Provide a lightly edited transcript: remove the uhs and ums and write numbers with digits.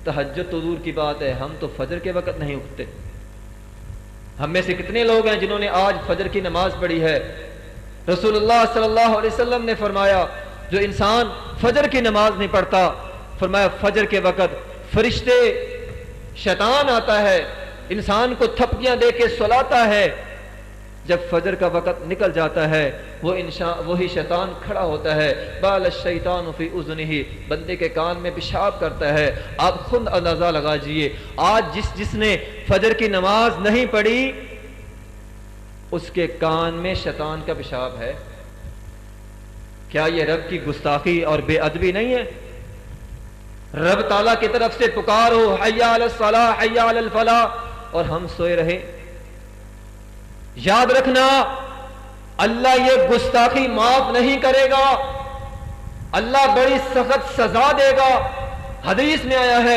تہجد تو دور کی بات ہے، ہم تو فجر کے وقت نہیں اٹھتے۔ ہم میں سے کتنے لوگ ہیں جنہوں نے آج فجر کی نماز پڑھی ہے؟ رسول اللہ صلی اللہ علیہ وسلم نے فرمایا جو انسان فجر کی نماز نہیں پڑھتا، فرمایا فجر کے وقت فرشتے، شیطان آتا ہے، انسان کو تھپکیاں دے کے سلاتا ہے۔ جب فجر کا وقت نکل جاتا ہے وہی شیطان کھڑا ہوتا ہے، بال الشیطان فی اذنہ، بندے کے کان میں پیشاب کرتا ہے۔ آپ خود اندازہ لگائیے، آج جس نے فجر کی نماز نہیں پڑھی اس کے کان میں شیطان کا پیشاب ہے۔ کیا یہ رب کی گستاخی اور بے ادبی نہیں ہے؟ رب تعالیٰ کی طرف سے پکار ہو، حی علی الصلاح حی علی الفلاح، اور ہم سوئے رہے۔ یاد رکھنا اللہ یہ گستاخی معاف نہیں کرے گا، اللہ بڑی سخت سزا دے گا۔ حدیث میں آیا ہے